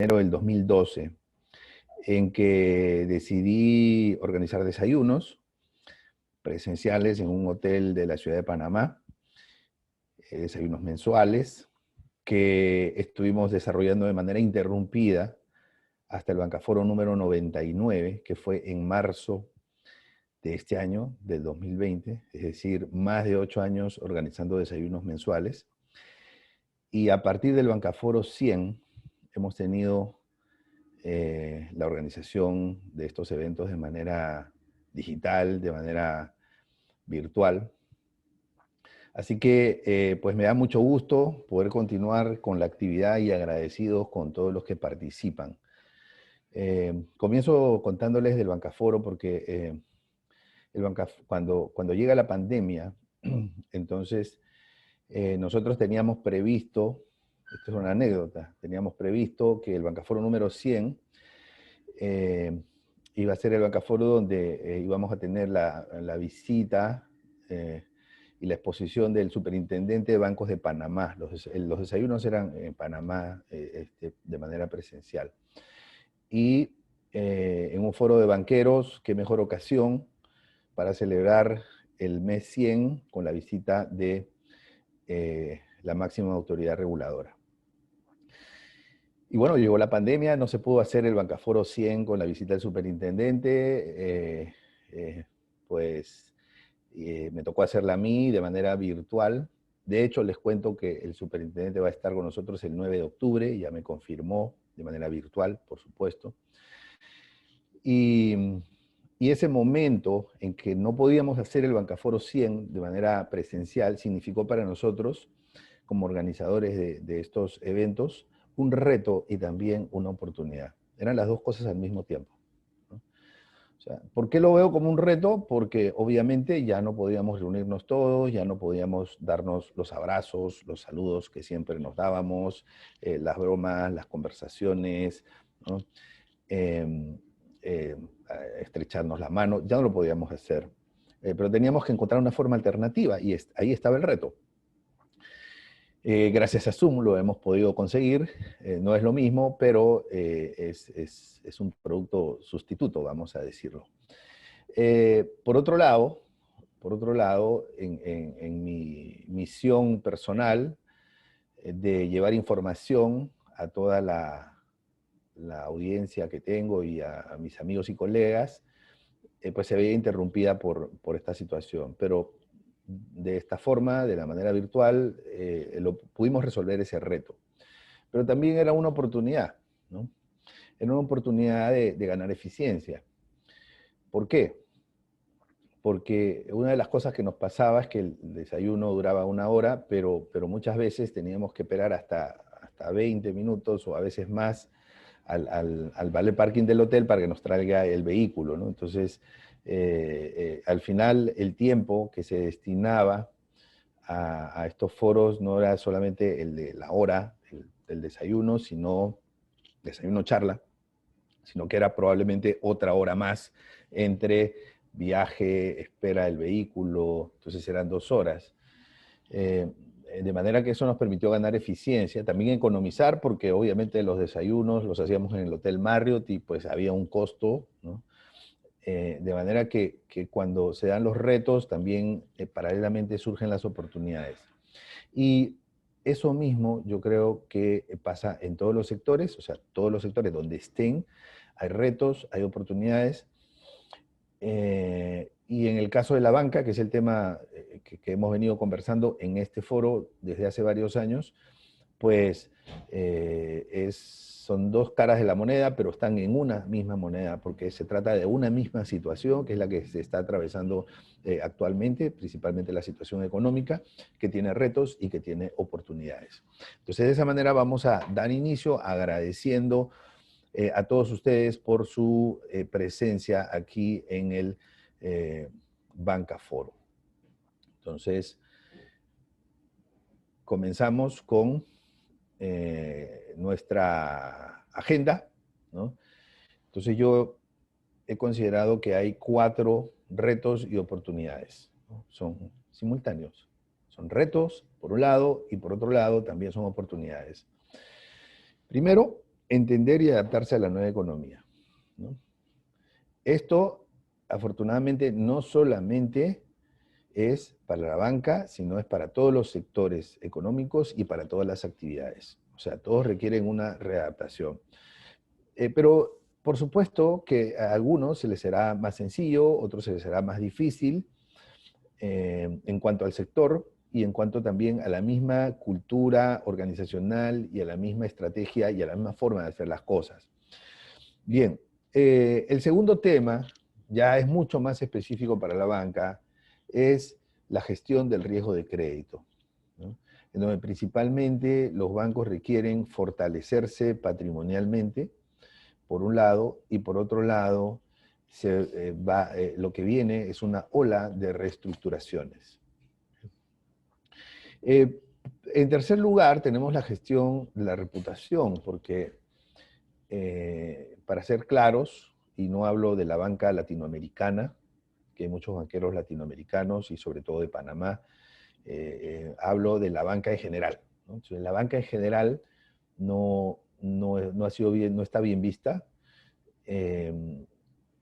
enero del 2012, en que decidí organizar desayunos presenciales en un hotel de la ciudad de Panamá, desayunos mensuales, que estuvimos desarrollando de manera interrumpida hasta el Bancaforo número 99, que fue en marzo de este año, del 2020, es decir, más de 8 años organizando desayunos mensuales. Y a partir del Bancaforo 100 hemos tenido la organización de estos eventos de manera digital, de manera virtual. Así que pues me da mucho gusto poder continuar con la actividad y agradecidos con todos los que participan. Comienzo contándoles del Bancaforo porque cuando llega la pandemia, entonces nosotros teníamos previsto, esto es una anécdota, teníamos previsto que el Bancaforo número 100 iba a ser el Bancaforo donde íbamos a tener la visita y la exposición del superintendente de bancos de Panamá. Los desayunos eran en Panamá de manera presencial. Y en un foro de banqueros, qué mejor ocasión para celebrar el mes 100 con la visita de la máxima autoridad reguladora. Y bueno, llegó la pandemia, no se pudo hacer el Bancaforo 100 con la visita del superintendente, pues me tocó hacerla a mí de manera virtual. De hecho, les cuento que el superintendente va a estar con nosotros el 9 de octubre, ya me confirmó de manera virtual, por supuesto. Y ese momento en que no podíamos hacer el Bancaforo 100 de manera presencial significó para nosotros, como organizadores de estos eventos, un reto y también una oportunidad. Eran las dos cosas al mismo tiempo, ¿no? O sea, ¿por qué lo veo como un reto? Porque obviamente ya no podíamos reunirnos todos, ya no podíamos darnos los abrazos, los saludos que siempre nos dábamos, las bromas, las conversaciones, ¿no? Eh, eh, estrecharnos la mano, ya no lo podíamos hacer. Pero teníamos que encontrar una forma alternativa y ahí estaba el reto. Gracias a Zoom lo hemos podido conseguir, no es lo mismo, pero es un producto sustituto, vamos a decirlo. Por otro lado, en mi misión personal de llevar información a toda la audiencia que tengo y a mis amigos y colegas, pues se veía interrumpida por esta situación. Pero de esta forma, de la manera virtual, pudimos resolver ese reto. Pero también era una oportunidad, ¿no? Era una oportunidad de ganar eficiencia. ¿Por qué? Porque una de las cosas que nos pasaba es que el desayuno duraba 1 hora, pero muchas veces teníamos que esperar hasta 20 minutos o a veces más al valet parking del hotel para que nos traiga el vehículo, ¿no? Entonces, al final, el tiempo que se destinaba a estos foros no era solamente el de la hora del desayuno, sino desayuno charla, sino que era probablemente otra hora más entre viaje, espera del vehículo, entonces eran 2 horas. De manera que eso nos permitió ganar eficiencia, también economizar, porque obviamente los desayunos los hacíamos en el Hotel Marriott y pues había un costo, ¿no? De manera que cuando se dan los retos, también paralelamente surgen las oportunidades. Y eso mismo yo creo que pasa en todos los sectores, o sea, todos los sectores donde estén, hay retos, hay oportunidades. Y en el caso de la banca, que es el tema que hemos venido conversando en este foro desde hace varios años, pues son dos caras de la moneda, pero están en una misma moneda, porque se trata de una misma situación, que es la que se está atravesando actualmente, principalmente la situación económica, que tiene retos y que tiene oportunidades. Entonces, de esa manera vamos a dar inicio agradeciendo a todos ustedes por su presencia aquí en el Bancaforo. Entonces, comenzamos con nuestra agenda, ¿no? Entonces yo he considerado que hay 4 retos y oportunidades, ¿no? Son simultáneos. Son retos, por un lado, y por otro lado también son oportunidades. Primero, entender y adaptarse a la nueva economía, ¿no? Esto, afortunadamente, no solamente es para la banca, sino es para todos los sectores económicos y para todas las actividades. O sea, todos requieren una readaptación. Pero, por supuesto, que a algunos se les será más sencillo, a otros se les será más difícil, en cuanto al sector y en cuanto también a la misma cultura organizacional y a la misma estrategia y a la misma forma de hacer las cosas. Bien, el segundo tema, ya es mucho más específico para la banca, es la gestión del riesgo de crédito, ¿no? En donde principalmente los bancos requieren fortalecerse patrimonialmente, por un lado, y por otro lado, lo que viene es una ola de reestructuraciones. Eh, en tercer lugar, tenemos la gestión de la reputación, porque para ser claros, y no hablo de la banca latinoamericana, que hay muchos banqueros latinoamericanos y sobre todo de Panamá, hablo de la banca en general, ¿no? Entonces, la banca en general no ha sido bien, no está bien vista. Eh,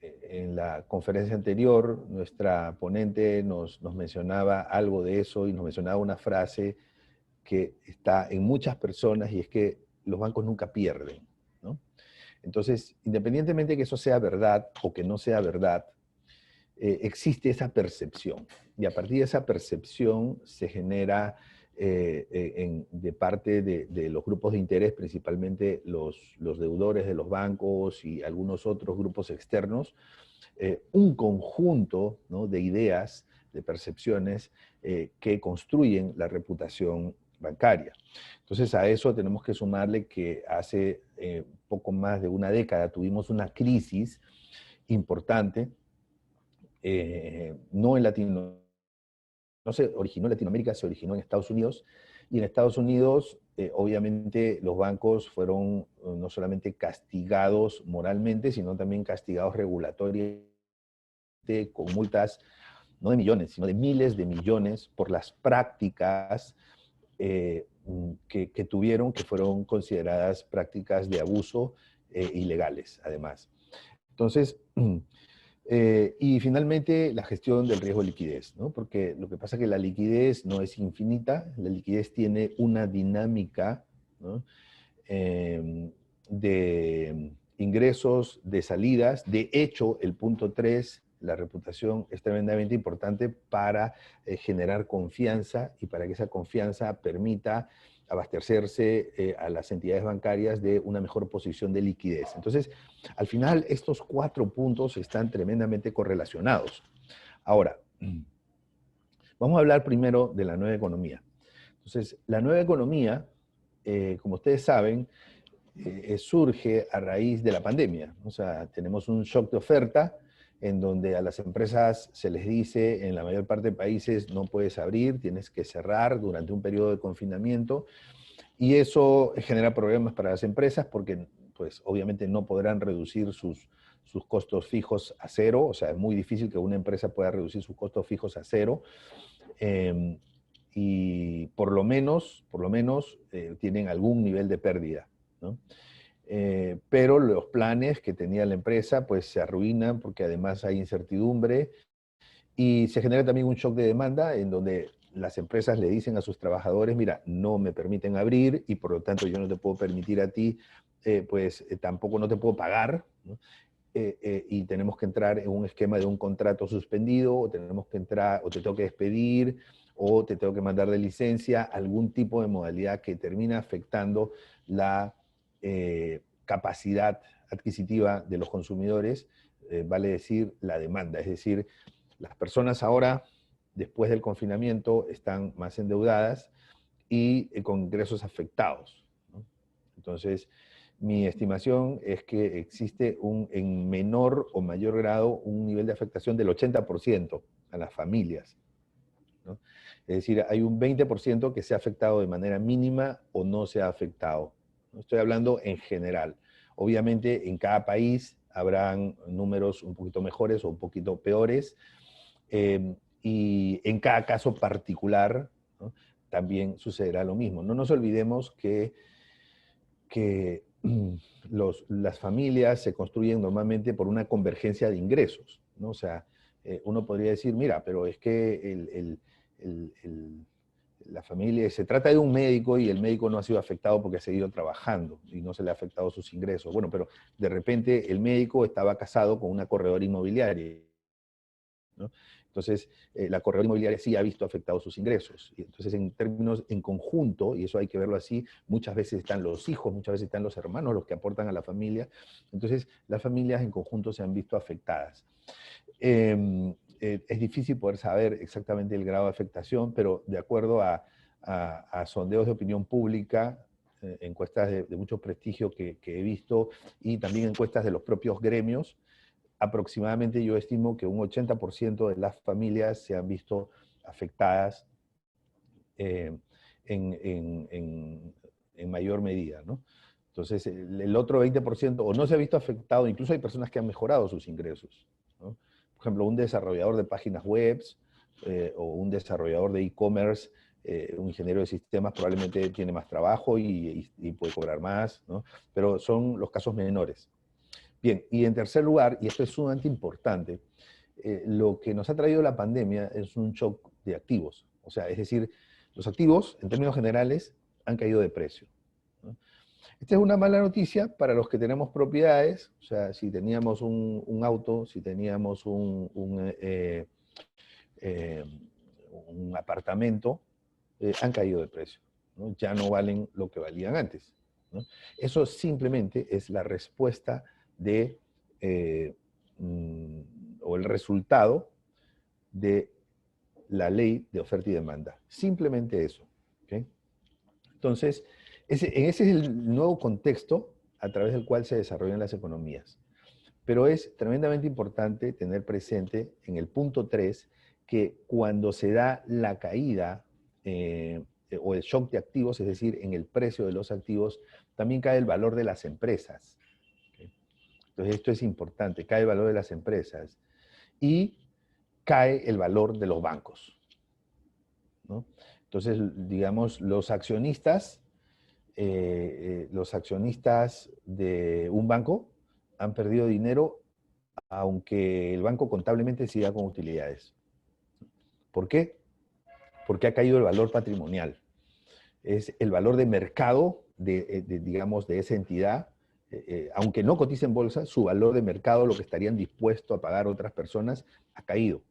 en la conferencia anterior, nuestra ponente nos mencionaba algo de eso y nos mencionaba una frase que está en muchas personas y es que los bancos nunca pierden, ¿no? Entonces, independientemente de que eso sea verdad o que no sea verdad, existe esa percepción. Y a partir de esa percepción se genera de parte de los grupos de interés, principalmente los deudores de los bancos y algunos otros grupos externos, un conjunto, ¿no?, de ideas, de percepciones que construyen la reputación bancaria. Entonces a eso tenemos que sumarle que hace poco más de una década tuvimos una crisis importante, no en no se originó en Latinoamérica, se originó en Estados Unidos, y en Estados Unidos obviamente los bancos fueron no solamente castigados moralmente, sino también castigados regulatoriamente con multas no de millones, sino de miles de millones por las prácticas que tuvieron, que fueron consideradas prácticas de abuso ilegales, además. Entonces, y finalmente la gestión del riesgo de liquidez, ¿no? Porque lo que pasa es que la liquidez no es infinita, la liquidez tiene una dinámica, ¿no?, de ingresos, de salidas. De hecho, el punto 3, la reputación, es tremendamente importante para generar confianza y para que esa confianza permita abastecerse a las entidades bancarias de una mejor posición de liquidez. Entonces, al final, estos 4 puntos están tremendamente correlacionados. Ahora, vamos a hablar primero de la nueva economía. Entonces, la nueva economía, como ustedes saben, surge a raíz de la pandemia. O sea, tenemos un shock de oferta en donde a las empresas se les dice en la mayor parte de países no puedes abrir, tienes que cerrar durante un periodo de confinamiento, y eso genera problemas para las empresas porque pues obviamente no podrán reducir sus costos fijos a cero. O sea, es muy difícil que una empresa pueda reducir sus costos fijos a cero. eh, y por lo menos tienen algún nivel de pérdida, ¿no? Pero los planes que tenía la empresa pues se arruinan porque además hay incertidumbre y se genera también un shock de demanda en donde las empresas le dicen a sus trabajadores, mira, no me permiten abrir y por lo tanto yo no te puedo permitir a ti, tampoco no te puedo pagar, ¿no? Y tenemos que entrar en un esquema de un contrato suspendido, o tenemos que entrar, o te tengo que despedir, o te tengo que mandar de licencia, algún tipo de modalidad que termina afectando la capacidad adquisitiva de los consumidores, vale decir, la demanda. Es decir, las personas ahora, después del confinamiento, están más endeudadas y con ingresos afectados, ¿no? Entonces, mi estimación es que existe en menor o mayor grado un nivel de afectación del 80% a las familias, ¿no? Es decir, hay un 20% que se ha afectado de manera mínima o no se ha afectado. No estoy hablando en general. Obviamente, en cada país habrán números un poquito mejores o un poquito peores, y en cada caso particular, ¿no?, también sucederá lo mismo. No nos olvidemos que las familias se construyen normalmente por una convergencia de ingresos, ¿no? O sea, uno podría decir, mira, pero es que la familia, se trata de un médico y el médico no ha sido afectado porque ha seguido trabajando y no se le ha afectado sus ingresos. Bueno, pero de repente el médico estaba casado con una corredora inmobiliaria, ¿no? Entonces, la corredora inmobiliaria sí ha visto afectados sus ingresos. Y entonces, en términos en conjunto, y eso hay que verlo así, muchas veces están los hijos, muchas veces están los hermanos los que aportan a la familia. Entonces, las familias en conjunto se han visto afectadas. Es difícil poder saber exactamente el grado de afectación, pero de acuerdo a sondeos de opinión pública, encuestas de mucho prestigio que he visto, y también encuestas de los propios gremios, aproximadamente yo estimo que un 80% de las familias se han visto afectadas en, en mayor medida, ¿no? Entonces, el otro 20% o no se ha visto afectado, incluso hay personas que han mejorado sus ingresos, ¿no? Por ejemplo, un desarrollador de páginas web o un desarrollador de e-commerce, un ingeniero de sistemas probablemente tiene más trabajo y puede cobrar más, ¿no? Pero son los casos menores. Bien, y en tercer lugar, y esto es sumamente importante, lo que nos ha traído la pandemia es un shock de activos. O sea, es decir, los activos, en términos generales, han caído de precio, ¿no? Esta es una mala noticia para los que tenemos propiedades. O sea, si teníamos un auto, si teníamos eh, un apartamento, han caído de precio, ¿no? Ya no valen lo que valían antes, ¿no? Eso simplemente es la respuesta de, o el resultado de la ley de oferta y demanda. Simplemente eso, ¿okay? Entonces, ese es el nuevo contexto a través del cual se desarrollan las economías. Pero es tremendamente importante tener presente en el punto 3 que cuando se da la caída o el shock de activos, es decir, en el precio de los activos, también cae el valor de las empresas, ¿okay? Entonces esto es importante, cae el valor de las empresas y cae el valor de los bancos, ¿no? Entonces, digamos, los accionistas de un banco han perdido dinero aunque el banco contablemente siga con utilidades. ¿Por qué? Porque ha caído el valor patrimonial. Es el valor de mercado digamos, de esa entidad, aunque no cotice en bolsa, su valor de mercado, lo que estarían dispuestos a pagar otras personas, ha caído.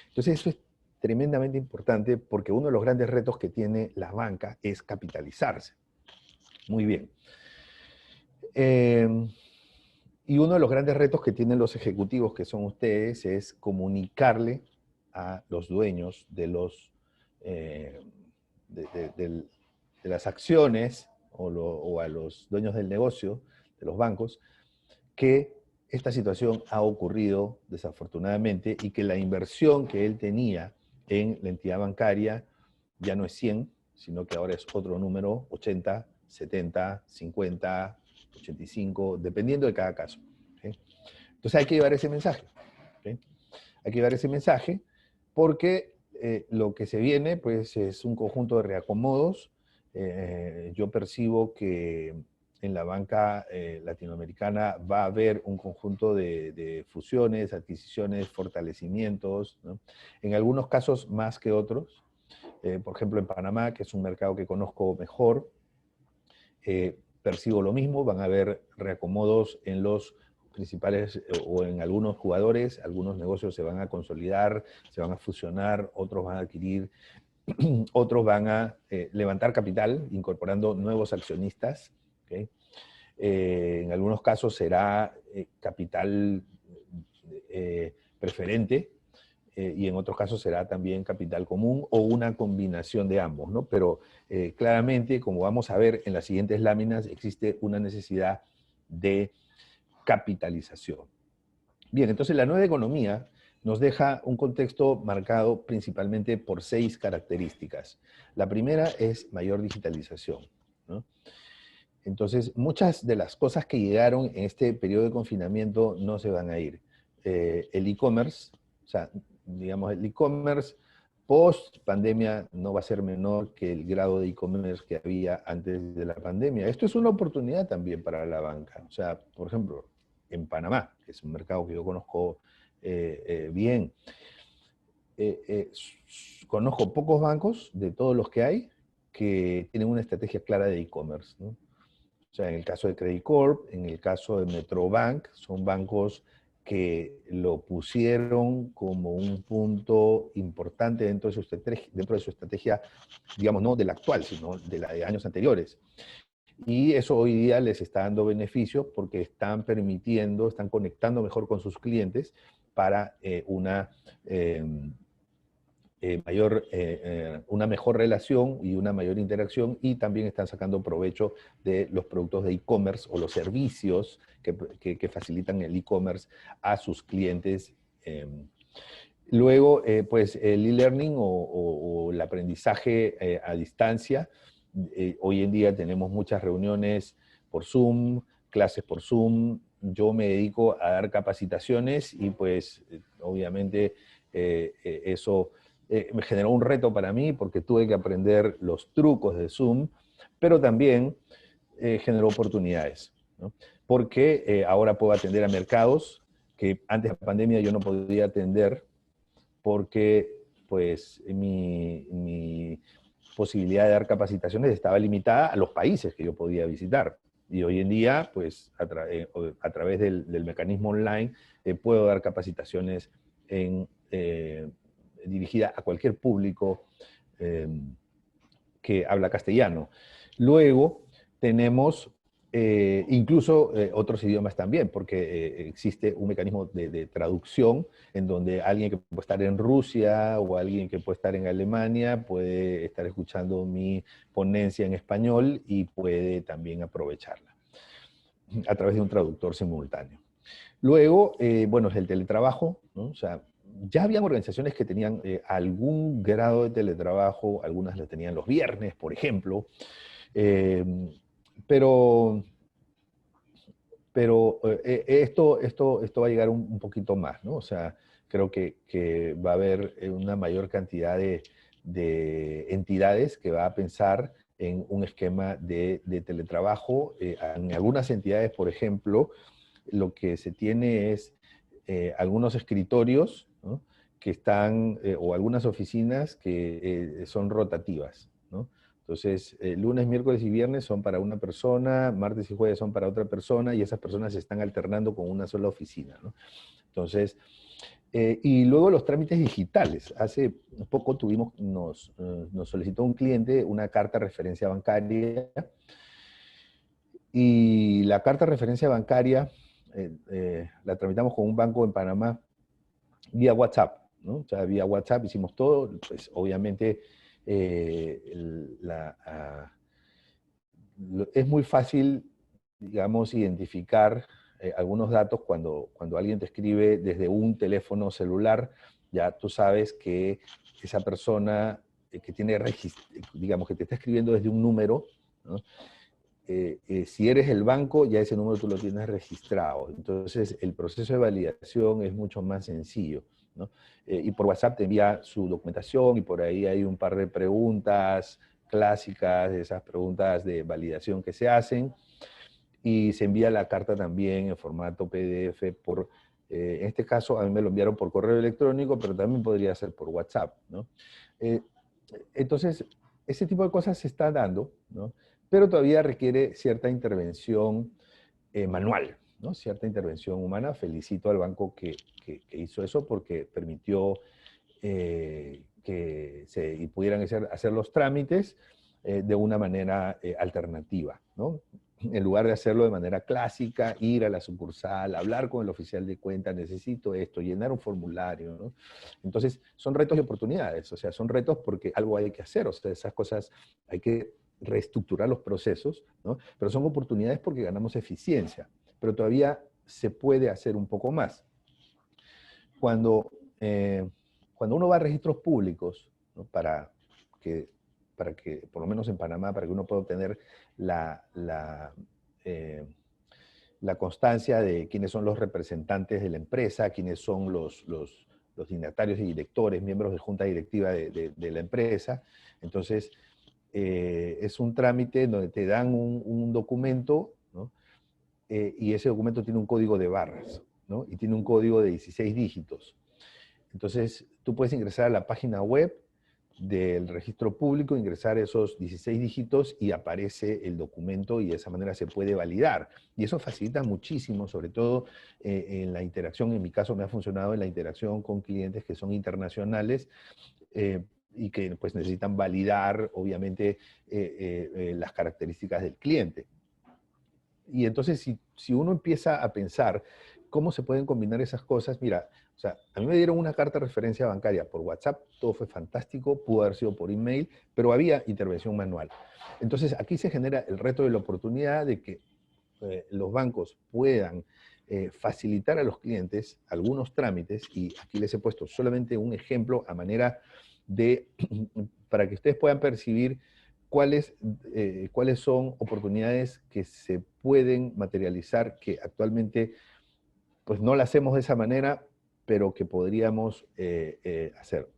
Entonces eso es tremendamente importante porque uno de los grandes retos que tiene la banca es capitalizarse. Muy bien. Y uno de los grandes retos que tienen los ejecutivos, que son ustedes, es comunicarle a los dueños de las acciones o a los dueños del negocio, de los bancos, que esta situación ha ocurrido desafortunadamente y que la inversión que él tenía en la entidad bancaria ya no es 100, sino que ahora es otro número, 80, 70, 50, 85, dependiendo de cada caso, ¿okay? Entonces hay que llevar ese mensaje, ¿okay? Hay que llevar ese mensaje porque lo que se viene pues es un conjunto de reacomodos. Yo percibo que en la banca latinoamericana va a haber un conjunto de fusiones, adquisiciones, fortalecimientos, ¿no? En algunos casos más que otros. Por ejemplo, en Panamá, que es un mercado que conozco mejor, percibo lo mismo, van a haber reacomodos en los principales o en algunos jugadores, algunos negocios se van a consolidar, se van a fusionar, otros van a adquirir, otros van a levantar capital incorporando nuevos accionistas, ¿okay? En algunos casos será capital preferente, y en otros casos será también capital común o una combinación de ambos, ¿no? Pero claramente, como vamos a ver en las siguientes láminas, existe una necesidad de capitalización. Bien, entonces la nueva economía nos deja un contexto marcado principalmente por 6 características. La primera es mayor digitalización, ¿no? Entonces, muchas de las cosas que llegaron en este periodo de confinamiento no se van a ir. El e-commerce, o sea, digamos, el e-commerce post pandemia no va a ser menor que el grado de e-commerce que había antes de la pandemia. Esto es una oportunidad también para la banca. O sea, por ejemplo, en Panamá, que es un mercado que yo conozco bien, conozco pocos bancos de todos los que hay que tienen una estrategia clara de e-commerce, ¿no? O sea, en el caso de Credit Corp, en el caso de Metrobank, son bancos que lo pusieron como un punto importante dentro de su estrategia, digamos, no de la actual, sino de la de años anteriores. Y eso hoy día les está dando beneficios porque están permitiendo, están conectando mejor con sus clientes para una mejor relación y una mayor interacción, y también están sacando provecho de los productos de e-commerce o los servicios que facilitan el e-commerce a sus clientes. Luego, pues el e-learning o el aprendizaje a distancia. Hoy en día tenemos muchas reuniones por Zoom, clases por Zoom. Yo me dedico a dar capacitaciones y pues obviamente eso me generó un reto para mí porque tuve que aprender los trucos de Zoom, pero también generó oportunidades, ¿no? Porque ahora puedo atender a mercados que antes de la pandemia yo no podía atender porque pues mi posibilidad de dar capacitaciones estaba limitada a los países que yo podía visitar. Y hoy en día, pues a través del mecanismo online, puedo dar capacitaciones dirigida a cualquier público eh, que habla castellano. Luego tenemos incluso otros idiomas también, porque existe un mecanismo de traducción en donde alguien que puede estar en Rusia o alguien que puede estar en Alemania puede estar escuchando mi ponencia en español y puede también aprovecharla a través de un traductor simultáneo. Luego, bueno, es el teletrabajo, ¿no? O sea, ya habían organizaciones que tenían algún grado de teletrabajo, algunas lo tenían los viernes, por ejemplo, eh, pero, esto va a llegar un poquito más, ¿no? O sea, creo que va a haber una mayor cantidad de entidades que va a pensar en un esquema de teletrabajo. En algunas entidades, por ejemplo, lo que se tiene es algunos escritorios, ¿no? Que están, o algunas oficinas que son rotativas, ¿no? Entonces, lunes, miércoles y viernes son para una persona, martes y jueves son para otra persona, y esas personas se están alternando con una sola oficina, ¿no? Entonces, y luego los trámites digitales. Hace poco nos solicitó un cliente una carta de referencia bancaria, y la carta de referencia bancaria la tramitamos con un banco en Panamá vía WhatsApp, ¿no? O sea, vía WhatsApp hicimos todo, pues obviamente es muy fácil, digamos, identificar algunos datos cuando alguien te escribe desde un teléfono celular. Ya tú sabes que esa persona que tiene digamos, que te está escribiendo desde un número, ¿no? Si eres el banco, ya ese número tú lo tienes registrado. Entonces, el proceso de validación es mucho más sencillo, ¿no? Y por WhatsApp te envía su documentación y por ahí hay un par de preguntas clásicas, esas preguntas de validación que se hacen, y se envía la carta también en formato PDF en este caso a mí me lo enviaron por correo electrónico, pero también podría ser por WhatsApp, ¿no? Eh, entonces, ese tipo de cosas se está dando, ¿no? Pero todavía requiere cierta intervención manual, ¿no? Cierta intervención humana. Felicito al banco que hizo eso porque permitió que y pudieran hacer los trámites de una manera alternativa, ¿no? En lugar de hacerlo de manera clásica, ir a la sucursal, hablar con el oficial de cuenta, necesito esto, llenar un formulario, ¿no? Entonces, son retos y oportunidades, o sea, son retos porque algo hay que hacer, o sea, esas cosas hay que reestructurar los procesos, ¿no? Pero son oportunidades porque ganamos eficiencia, pero todavía se puede hacer un poco más. Cuando, eh, cuando uno va a registros públicos, ¿no? que, para que, por lo menos en Panamá, para que uno pueda obtener eh, la constancia de quiénes son los representantes de la empresa, quiénes son los dignatarios y directores, miembros de junta directiva de la empresa. Entonces, es un trámite donde te dan un documento, ¿no? Y ese documento tiene un código de barras, ¿no? Y tiene un código de 16 dígitos. Entonces, tú puedes ingresar a la página web del registro público, ingresar esos 16 dígitos y aparece el documento y de esa manera se puede validar. Y eso facilita muchísimo, sobre todo en la interacción, en mi caso me ha funcionado en la interacción con clientes que son internacionales, y que pues necesitan validar, obviamente, las características del cliente. Y entonces, si uno empieza a pensar cómo se pueden combinar esas cosas, mira, o sea, a mí me dieron una carta de referencia bancaria por WhatsApp, todo fue fantástico, pudo haber sido por email, pero había intervención manual. Entonces, aquí se genera el reto de la oportunidad de que los bancos puedan facilitar a los clientes algunos trámites, y aquí les he puesto solamente un ejemplo a manera de, para que ustedes puedan percibir cuáles son oportunidades que se pueden materializar, que actualmente pues no las hacemos de esa manera, pero que podríamos hacer.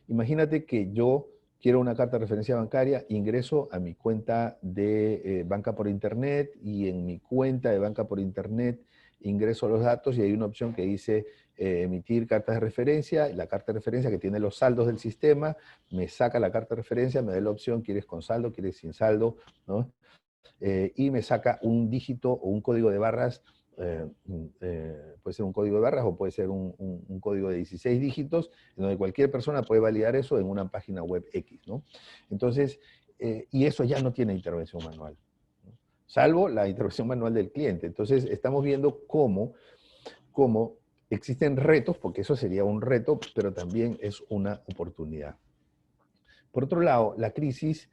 Imagínate que yo quiero una carta de referencia bancaria, ingreso a mi cuenta de banca por internet, y en mi cuenta de banca por internet ingreso los datos y hay una opción que dice emitir cartas de referencia, y la carta de referencia que tiene los saldos del sistema, me saca la carta de referencia, me da la opción, ¿quieres con saldo, quieres sin saldo?, ¿no? Y me saca un dígito o un código de barras, puede ser un código de barras o puede ser un código de 16 dígitos, en donde cualquier persona puede validar eso en una página web X, ¿no? Entonces, y eso ya no tiene intervención manual, ¿no? Salvo la intervención manual del cliente. Entonces, estamos viendo cómo existen retos, porque eso sería un reto, pero también es una oportunidad. Por otro lado, la crisis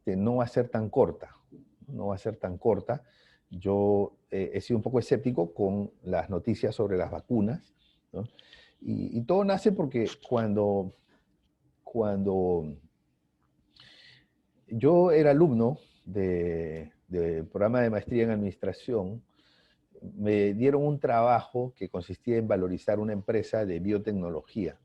no va a ser tan corta, no va a ser tan corta. Yo he sido un poco escéptico con las noticias sobre las vacunas, ¿no? Y todo nace porque cuando yo era alumno del programa de maestría en administración, me dieron un trabajo que consistía en valorizar una empresa de biotecnología.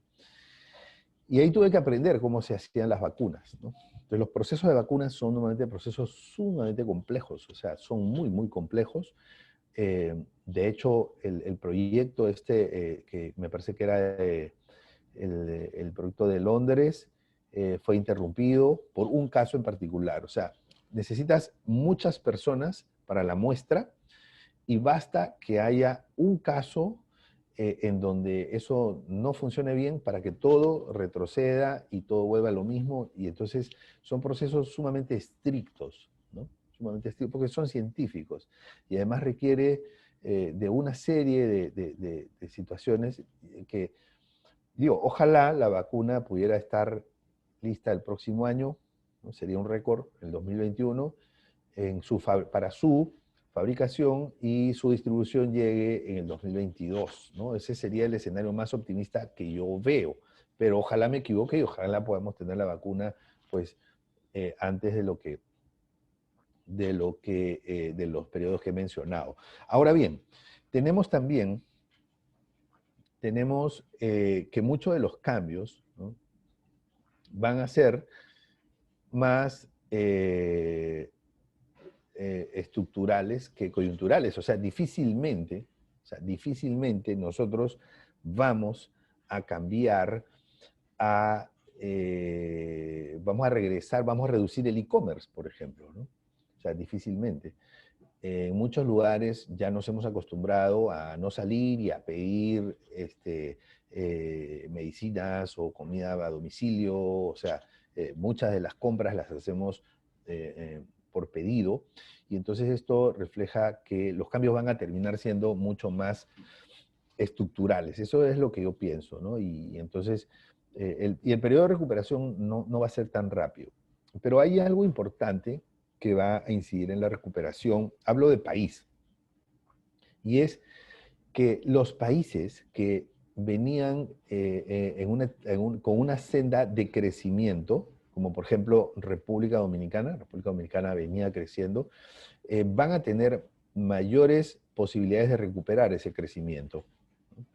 Y ahí tuve que aprender cómo se hacían las vacunas, ¿no? Entonces, los procesos de vacunas son normalmente procesos sumamente complejos, o sea, son muy, muy complejos. De hecho, el proyecto que me parece que era el proyecto de Londres, fue interrumpido por un caso en particular. O sea, necesitas muchas personas para la muestra y basta que haya un caso en donde eso no funcione bien para que todo retroceda y todo vuelva a lo mismo. Y entonces son procesos sumamente estrictos, ¿no? Sumamente estrictos, porque son científicos. Y además requiere de una serie de situaciones que, digo, ojalá la vacuna pudiera estar lista el próximo año, ¿no? Sería un récord, el 2021, para su fabricación, y su distribución llegue en el 2022, ¿no? Ese sería el escenario más optimista que yo veo, pero ojalá me equivoque y ojalá podamos tener la vacuna pues antes de de los periodos que he mencionado. Ahora bien, tenemos que muchos de los cambios, ¿no?, van a ser más estructurales que coyunturales. O sea, difícilmente nosotros vamos a cambiar vamos a regresar, vamos a reducir el e-commerce, por ejemplo, ¿no? O sea, difícilmente. En muchos lugares ya nos hemos acostumbrado a no salir y a pedir medicinas o comida a domicilio. O sea, muchas de las compras las hacemos por pedido, y entonces esto refleja que los cambios van a terminar siendo mucho más estructurales. Eso es lo que yo pienso, ¿no? Y entonces, el periodo de recuperación no va a ser tan rápido. Pero hay algo importante que va a incidir en la recuperación, hablo de país, y es que los países que venían con una senda de crecimiento, como por ejemplo República Dominicana venía creciendo, van a tener mayores posibilidades de recuperar ese crecimiento, ¿no?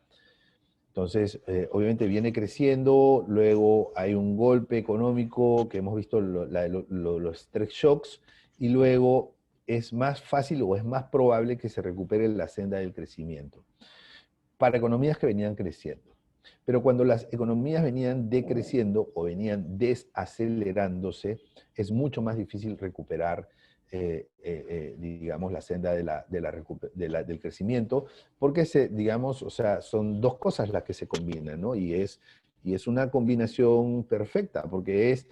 Entonces, obviamente viene creciendo, luego hay un golpe económico que hemos visto los stress shocks, y luego es más fácil o es más probable que se recupere la senda del crecimiento para economías que venían creciendo. Pero cuando las economías venían decreciendo o venían desacelerándose, es mucho más difícil recuperar, digamos, la senda del crecimiento, porque digamos, o sea, son dos cosas las que se combinan, ¿no? Y es una combinación perfecta, porque es,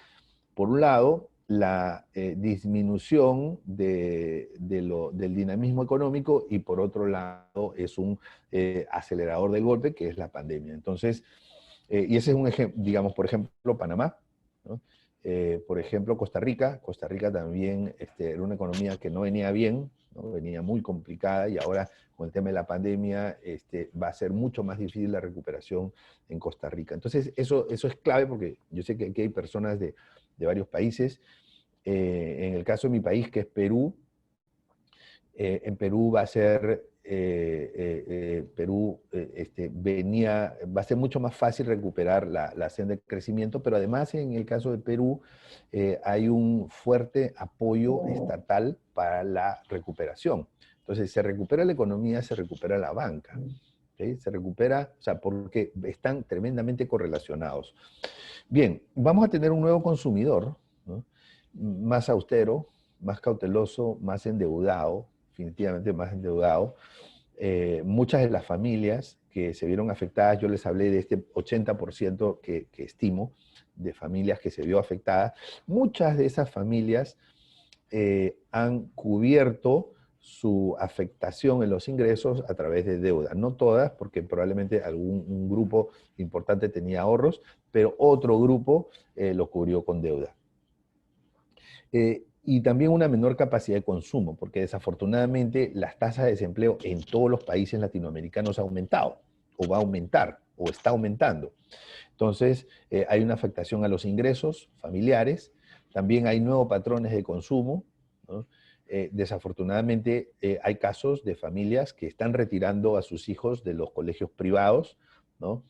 por un lado, la disminución del dinamismo económico, y por otro lado es un acelerador del golpe, que es la pandemia. Entonces, y ese es un ejemplo, digamos, por ejemplo, Panamá, ¿no? Por ejemplo, Costa Rica. Costa Rica también era una economía que no venía bien, ¿no? Venía muy complicada, y ahora con el tema de la pandemia va a ser mucho más difícil la recuperación en Costa Rica. Entonces, eso es clave, porque yo sé que aquí hay personas de varios países. En el caso de mi país, que es Perú, en Perú va a ser, va a ser mucho más fácil recuperar la senda de crecimiento, pero además en el caso de Perú hay un fuerte apoyo estatal para la recuperación. Entonces, se recupera la economía, se recupera la banca. ¿Sí? Se recupera, o sea, porque están tremendamente correlacionados. Bien, vamos a tener un nuevo consumidor, ¿no? Más austero, más cauteloso, más endeudado, definitivamente más endeudado. Muchas de las familias que se vieron afectadas, yo les hablé de este 80% que estimo, de familias que se vio afectadas. Muchas de esas familias han cubierto su afectación en los ingresos a través de deuda. No todas, porque probablemente un grupo importante tenía ahorros, pero otro grupo lo cubrió con deuda. Y también una menor capacidad de consumo, porque desafortunadamente las tasas de desempleo en todos los países latinoamericanos ha aumentado, o va a aumentar, o está aumentando. Entonces, hay una afectación a los ingresos familiares, también hay nuevos patrones de consumo, ¿no? Desafortunadamente, hay casos de familias que están retirando a sus hijos de los colegios privados, ¿no?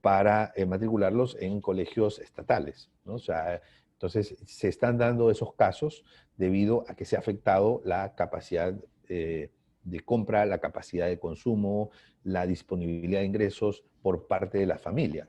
Para matricularlos en colegios estatales, ¿no? O sea, entonces, se están dando esos casos debido a que se ha afectado la capacidad de compra, la capacidad de consumo, la disponibilidad de ingresos por parte de las familias.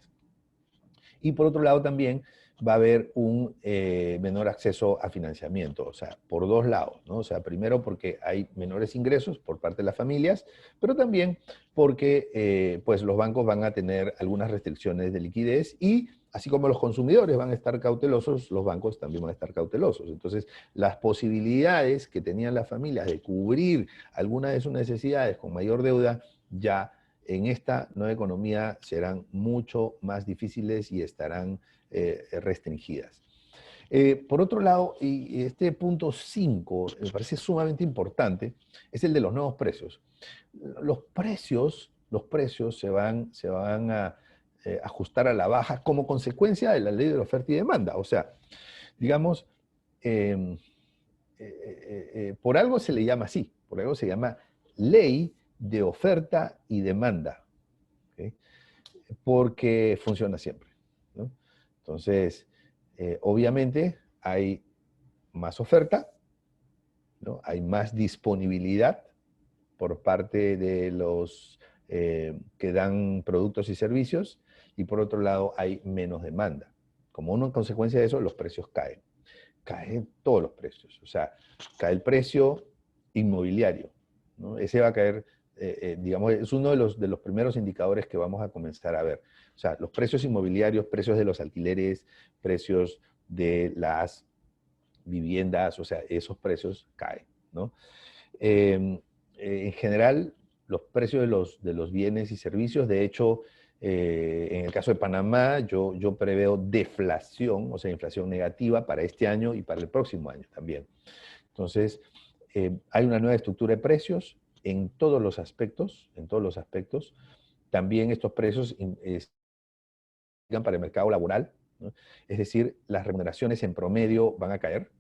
Y por otro lado también va a haber un menor acceso a financiamiento, o sea, por dos lados, ¿no? O sea, primero porque hay menores ingresos por parte de las familias, pero también porque pues los bancos van a tener algunas restricciones de liquidez, y así como los consumidores van a estar cautelosos, los bancos también van a estar cautelosos. Entonces, las posibilidades que tenían las familias de cubrir alguna de sus necesidades con mayor deuda ya en esta nueva economía serán mucho más difíciles y estarán restringidas. Por otro lado, y este punto 5 me parece sumamente importante, es el de los nuevos precios. Los precios se van a ajustar a la baja como consecuencia de la ley de la oferta y demanda. O sea, digamos, eh, por algo se le llama así, por algo se llama ley de oferta y demanda, ¿okay? Porque funciona siempre, ¿no? Entonces, obviamente hay más oferta, ¿no? Hay más disponibilidad por parte de los que dan productos y servicios, y por otro lado hay menos demanda. Como una consecuencia de eso, los precios caen. Caen todos los precios. O sea, cae el precio inmobiliario, ¿no? Ese va a caer, digamos, es uno de los primeros indicadores que vamos a comenzar a ver. O sea, los precios inmobiliarios, precios de los alquileres, precios de las viviendas, o sea, esos precios caen, ¿no? En general, los precios de los bienes y servicios, de hecho, en el caso de Panamá, yo preveo deflación, o sea, inflación negativa para este año y para el próximo año también. Entonces, hay una nueva estructura de precios en todos los aspectos, en todos los aspectos. También estos precios para el mercado laboral, ¿no? Es decir, las remuneraciones en promedio van a caer,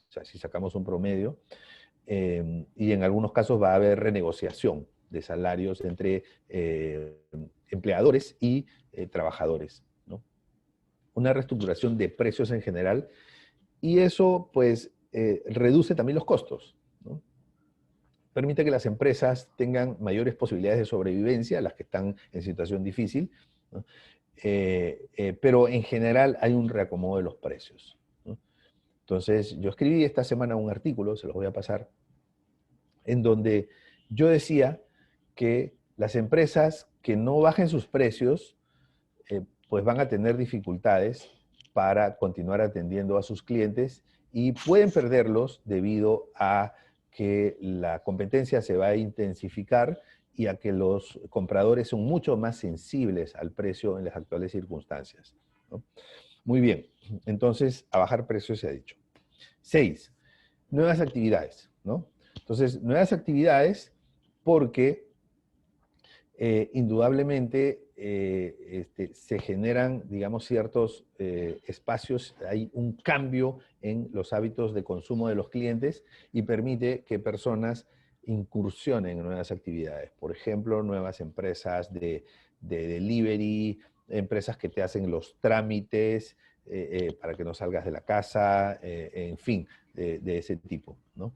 o sea, si sacamos un promedio, y en algunos casos va a haber renegociación. de salarios entre empleadores y trabajadores, ¿no? Una reestructuración de precios en general, y eso pues reduce también los costos, ¿no? Permite que las empresas tengan mayores posibilidades de sobrevivencia, las que están en situación difícil, ¿no? Pero en general hay un reacomodo de los precios, ¿no? Entonces, yo escribí esta semana un artículo, se los voy a pasar, en donde yo decía que las empresas que no bajen sus precios, pues van a tener dificultades para continuar atendiendo a sus clientes y pueden perderlos debido a que la competencia se va a intensificar y a que los compradores son mucho más sensibles al precio en las actuales circunstancias, ¿no? Muy bien, entonces a bajar precios se ha dicho. 6, nuevas actividades, ¿no? Entonces, nuevas actividades porque indudablemente se generan, digamos, ciertos espacios, hay un cambio en los hábitos de consumo de los clientes y permite que personas incursionen en nuevas actividades. Por ejemplo, nuevas empresas de delivery, empresas que te hacen los trámites para que no salgas de la casa, en fin, de ese tipo, ¿no?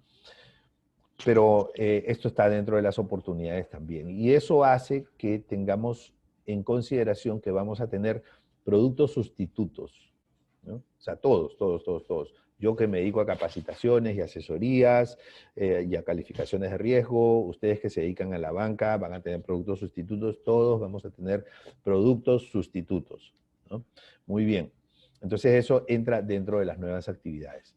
Pero esto está dentro de las oportunidades también. Y eso hace que tengamos en consideración que vamos a tener productos sustitutos, ¿no? O sea, todos. Yo que me dedico a capacitaciones y asesorías y a calificaciones de riesgo, ustedes que se dedican a la banca van a tener productos sustitutos, todos vamos a tener productos sustitutos, ¿no? Muy bien. Entonces eso entra dentro de las nuevas actividades.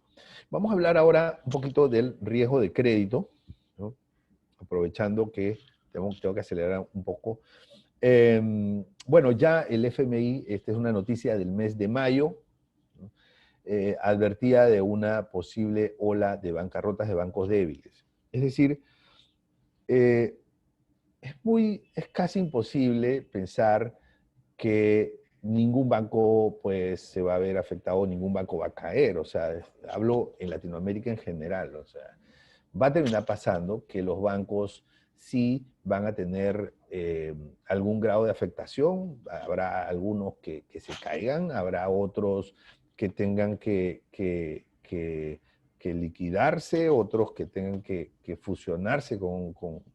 Vamos a hablar ahora un poquito del riesgo de crédito, ¿no? Aprovechando que tengo que acelerar un poco. Bueno, ya el FMI, esta es una noticia del mes de mayo, ¿no? Advertía de una posible ola de bancarrotas de bancos débiles. Es decir, es casi imposible pensar que ningún banco pues se va a ver afectado, ningún banco va a caer, o sea, hablo en Latinoamérica en general, o sea, va a terminar pasando que los bancos sí van a tener algún grado de afectación, habrá algunos que se caigan, habrá otros que tengan que liquidarse, otros que tengan que fusionarse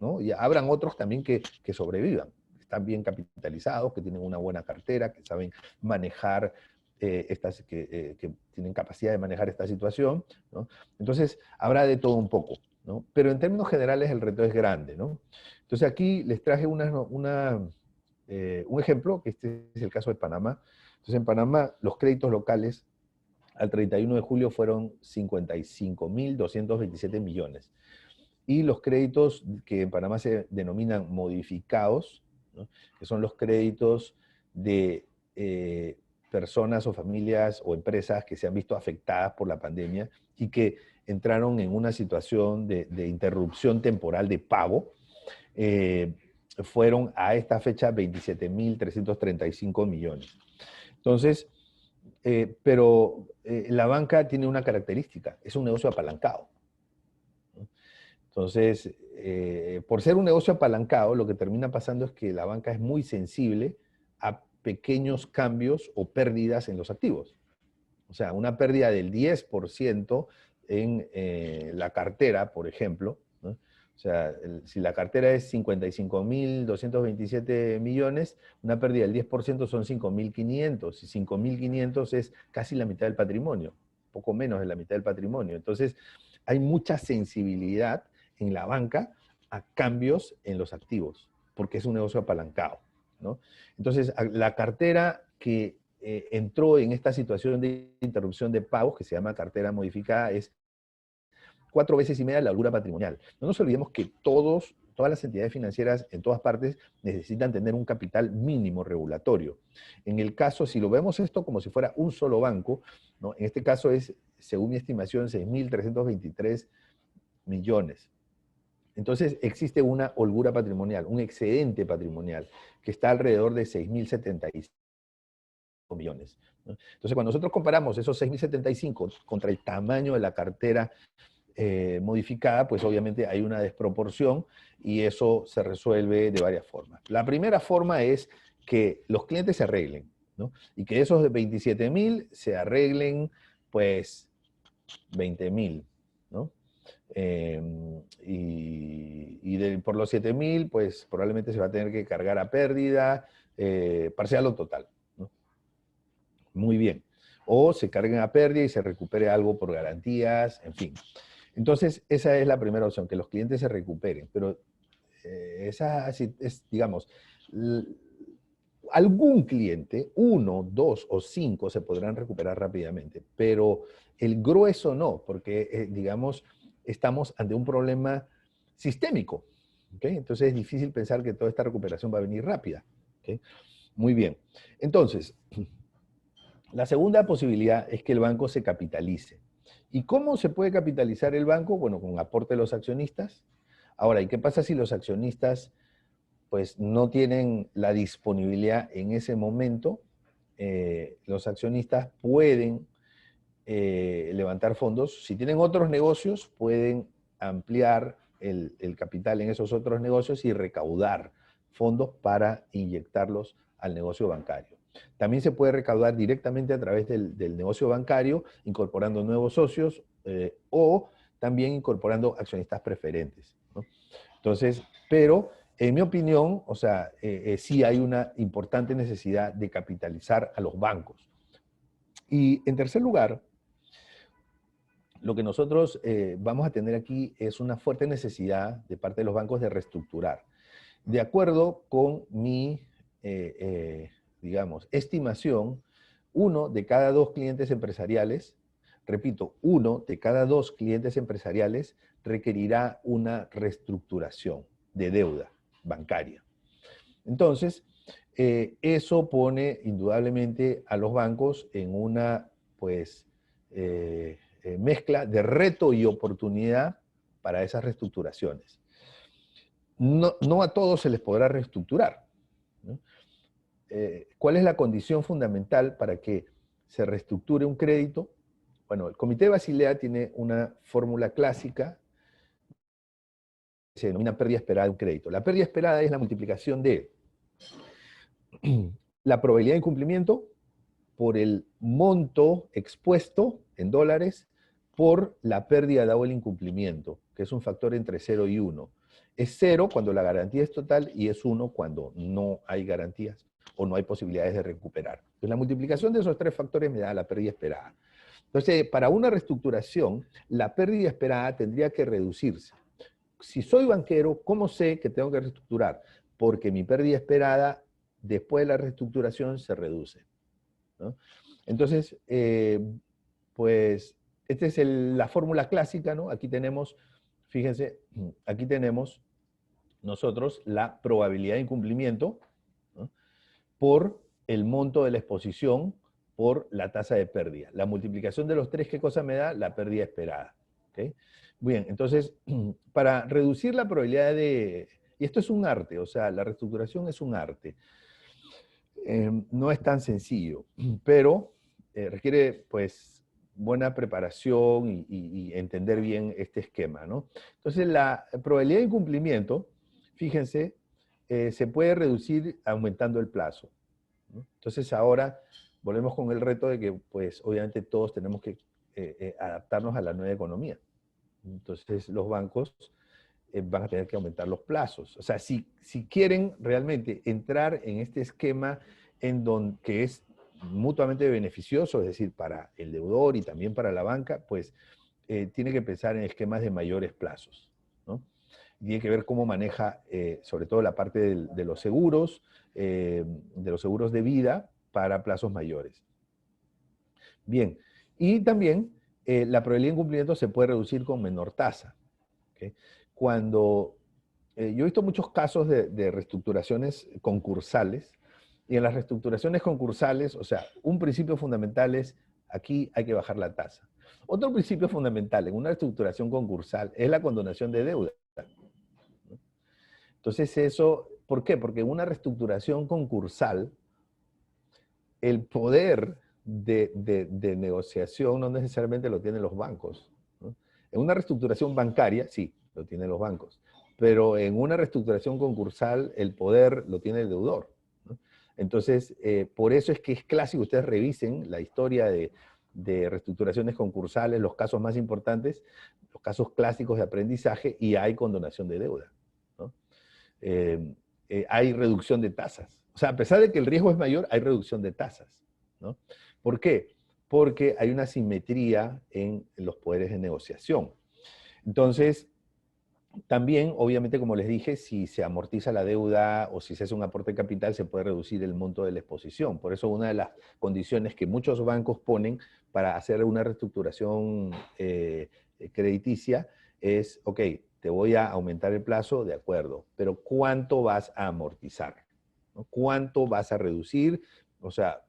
¿no? Y habrán otros también que sobrevivan, están bien capitalizados, que tienen una buena cartera, que saben manejar, que tienen capacidad de manejar esta situación, ¿no? Entonces, habrá de todo un poco, ¿no? Pero en términos generales el reto es grande, ¿no? Entonces, aquí les traje un ejemplo, que este es el caso de Panamá. Entonces, en Panamá, los créditos locales al 31 de julio fueron 55.227 millones. Y los créditos que en Panamá se denominan modificados, ¿no? Que son los créditos de personas o familias o empresas que se han visto afectadas por la pandemia y que entraron en una situación de interrupción temporal de pago, fueron a esta fecha 27.335 millones. Entonces, pero la banca tiene una característica, es un negocio apalancado. Entonces, por ser un negocio apalancado, lo que termina pasando es que la banca es muy sensible a pequeños cambios o pérdidas en los activos. O sea, una pérdida del 10% en la cartera, por ejemplo, ¿no? O sea, si la cartera es 55.227 millones, una pérdida del 10% son 5.500. Y 5.500 es casi la mitad del patrimonio, poco menos de la mitad del patrimonio. Entonces, hay mucha sensibilidad en la banca a cambios en los activos, porque es un negocio apalancado, ¿no? Entonces, la cartera que entró en esta situación de interrupción de pagos, que se llama cartera modificada, es 4 veces y media la holgura patrimonial. No nos olvidemos que todas las entidades financieras en todas partes necesitan tener un capital mínimo regulatorio. En el caso, si lo vemos esto como si fuera un solo banco, ¿no? En este caso es, según mi estimación, 6.323 millones. Entonces existe una holgura patrimonial, un excedente patrimonial, que está alrededor de 6.075 millones, ¿no? Entonces, cuando nosotros comparamos esos 6.075 contra el tamaño de la cartera modificada, pues obviamente hay una desproporción y eso se resuelve de varias formas. La primera forma es que los clientes se arreglen, ¿no? Y que esos de 27.000 se arreglen, pues, 20.000, ¿no? Por los 7.000, pues probablemente se va a tener que cargar a pérdida, parcial o total, ¿no? Muy bien. O se carguen a pérdida y se recupere algo por garantías, en fin. Entonces, esa es la primera opción, que los clientes se recuperen. Pero esa es, digamos, algún cliente, 1, 2 o 5 se podrán recuperar rápidamente, pero el grueso no, porque, digamos, estamos ante un problema sistémico. ¿Okay? Entonces es difícil pensar que toda esta recuperación va a venir rápida. ¿Okay? Muy bien. Entonces, la segunda posibilidad es que el banco se capitalice. ¿Y cómo se puede capitalizar el banco? Bueno, con aporte de los accionistas. Ahora, ¿y qué pasa si los accionistas pues no tienen la disponibilidad en ese momento? Los accionistas pueden levantar fondos. Si tienen otros negocios, pueden ampliar el capital en esos otros negocios y recaudar fondos para inyectarlos al negocio bancario. También se puede recaudar directamente a través del negocio bancario, incorporando nuevos socios o también incorporando accionistas preferentes, ¿no? Entonces, pero en mi opinión, o sea, sí hay una importante necesidad de capitalizar a los bancos. Y en tercer lugar, lo que nosotros vamos a tener aquí es una fuerte necesidad de parte de los bancos de reestructurar. De acuerdo con mi, digamos, estimación, 1 de cada 2 clientes empresariales, repito, 1 de cada 2 clientes empresariales requerirá una reestructuración de deuda bancaria. Entonces, eso pone indudablemente a los bancos en una, pues, mezcla de reto y oportunidad para esas reestructuraciones. No a todos se les podrá reestructurar, ¿no? ¿Cuál es la condición fundamental para que se reestructure un crédito? Bueno, el Comité de Basilea tiene una fórmula clásica que se denomina pérdida esperada de un crédito. La pérdida esperada es la multiplicación de la probabilidad de incumplimiento por el monto expuesto en dólares por la pérdida dado el incumplimiento, que es un factor entre 0 y 1. Es 0 cuando la garantía es total y es 1 cuando no hay garantías o no hay posibilidades de recuperar. Entonces, la multiplicación de esos tres factores me da la pérdida esperada. Entonces, para una reestructuración, la pérdida esperada tendría que reducirse. Si soy banquero, ¿cómo sé que tengo que reestructurar? Porque mi pérdida esperada después de la reestructuración se reduce, ¿no? Entonces, pues, esta es la fórmula clásica, ¿no? Aquí tenemos, fíjense, aquí tenemos nosotros la probabilidad de incumplimiento, ¿no?, por el monto de la exposición por la tasa de pérdida. La multiplicación de los tres, ¿qué cosa me da? La pérdida esperada. ¿Okay? Bien, entonces, para reducir la probabilidad de... Y esto es un arte, o sea, la reestructuración es un arte. No es tan sencillo, pero requiere, pues, buena preparación y entender bien este esquema, ¿no? Entonces, la probabilidad de incumplimiento, fíjense, se puede reducir aumentando el plazo, ¿no? Entonces, ahora volvemos con el reto de que, pues, obviamente todos tenemos que adaptarnos a la nueva economía. Entonces, los bancos van a tener que aumentar los plazos. O sea, si quieren realmente entrar en este esquema que es mutuamente beneficioso, es decir, para el deudor y también para la banca, pues tiene que pensar en esquemas de mayores plazos, ¿no? Y tiene que ver cómo maneja, sobre todo la parte de los seguros de vida para plazos mayores. Bien, y también la probabilidad de incumplimiento se puede reducir con menor tasa. ¿Okay? Cuando yo he visto muchos casos de reestructuraciones concursales, y en las reestructuraciones concursales, o sea, un principio fundamental es, aquí hay que bajar la tasa. Otro principio fundamental en una reestructuración concursal es la condonación de deuda, ¿no? Entonces eso, ¿por qué? Porque en una reestructuración concursal, el poder de negociación no necesariamente lo tienen los bancos, ¿no? En una reestructuración bancaria, sí, lo tienen los bancos, pero en una reestructuración concursal el poder lo tiene el deudor, ¿no? Entonces, por eso es que es clásico, ustedes revisen la historia de reestructuraciones concursales, los casos más importantes, los casos clásicos de aprendizaje, y hay condonación de deuda, ¿no? Hay reducción de tasas. O sea, a pesar de que el riesgo es mayor, hay reducción de tasas, ¿no? ¿Por qué? Porque hay una simetría en los poderes de negociación. Entonces, también, obviamente, como les dije, si se amortiza la deuda o si se hace un aporte de capital, se puede reducir el monto de la exposición. Por eso, una de las condiciones que muchos bancos ponen para hacer una reestructuración crediticia es, ok, te voy a aumentar el plazo, de acuerdo, pero ¿cuánto vas a amortizar? ¿No? ¿Cuánto vas a reducir? O sea,